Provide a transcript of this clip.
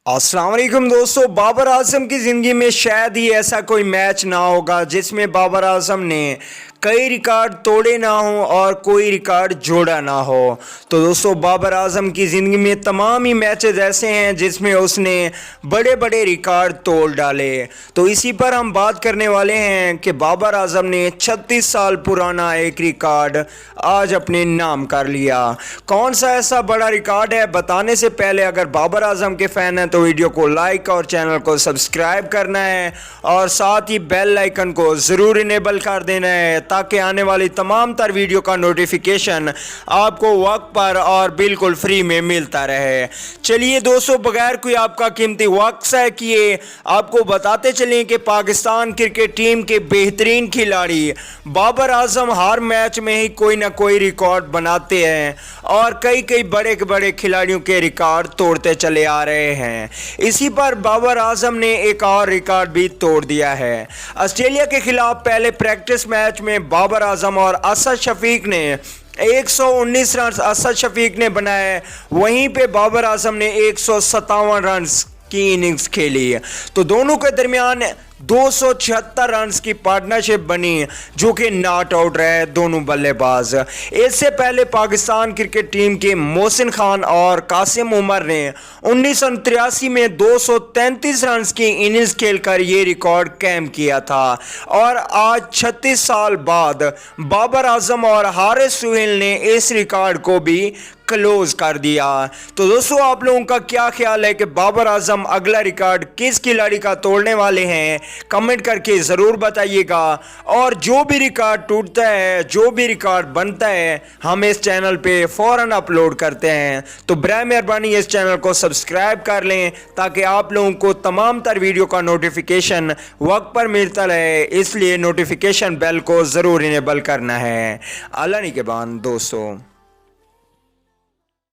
अस्सलाम वालेकुम दोस्तों। बाबर आजम की ज़िंदगी में शायद ही ऐसा कोई मैच ना होगा जिसमें बाबर आजम ने कई रिकॉर्ड तोड़े ना हों और कोई रिकॉर्ड जोड़ा ना हो। तो दोस्तों, बाबर आजम की ज़िंदगी में तमाम ही मैचेस ऐसे हैं जिसमें उसने बड़े बड़े रिकॉर्ड तोड़ डाले। तो इसी पर हम बात करने वाले हैं कि बाबर आजम ने 36 साल पुराना एक रिकॉर्ड आज अपने नाम कर लिया। कौन सा ऐसा बड़ा रिकॉर्ड है, बताने से पहले अगर बाबर आजम के फ़ैन हैं तो वीडियो को लाइक और चैनल को सब्सक्राइब करना है और साथ ही बेल आइकन को ज़रूर इनेबल कर देना है ताकि आने वाली तमाम तर वीडियो का नोटिफिकेशन आपको वक्त पर और बिल्कुल फ्री में मिलता रहे। चलिए दोस्तों, बगैर कोई आपका कीमती वक्त ज़ाया किए आपको बताते चलें कि पाकिस्तान क्रिकेट टीम के बेहतरीन खिलाड़ी बाबर आजम हर मैच में ही कोई ना कोई रिकॉर्ड बनाते हैं और कई बड़े बड़े खिलाड़ियों के रिकॉर्ड तोड़ते चले आ रहे हैं। इसी पर बाबर आजम ने एक और रिकॉर्ड भी तोड़ दिया है। ऑस्ट्रेलिया के खिलाफ पहले प्रैक्टिस मैच में बाबर आजम और असद शफीक ने 119 रन असद शफीक ने बनाए, वहीं पे बाबर आजम ने 157 रन की इनिंग्स खेली। तो दोनों के दरमियान 276 रन्स की पार्टनरशिप बनी जो कि नॉट आउट रहे दोनों बल्लेबाज। इससे पहले पाकिस्तान क्रिकेट टीम के मोहसिन खान और कासिम उमर ने 1983 में 233 रन्स की इनिंग्स खेलकर ये रिकॉर्ड कायम किया था और आज 36 साल बाद बाबर आजम और हारिस सुहेल ने इस रिकॉर्ड को भी क्लोज कर दिया। तो दोस्तों, आप लोगों का क्या ख्याल है कि बाबर आजम अगला रिकॉर्ड किस खिलाड़ी का तोड़ने वाले हैं? कमेंट करके ज़रूर बताइएगा। और जो भी रिकॉर्ड टूटता है, जो भी रिकॉर्ड बनता है, हम इस चैनल पे फ़ौरन अपलोड करते हैं। तो बराए मेहरबानी इस चैनल को सब्सक्राइब कर लें ताकि आप लोगों को तमाम तर वीडियो का नोटिफिकेशन वक्त पर मिलता रहे, इसलिए नोटिफिकेशन बेल को ज़रूर इनेबल करना है। अल्लाह निगहबान दोस्तों।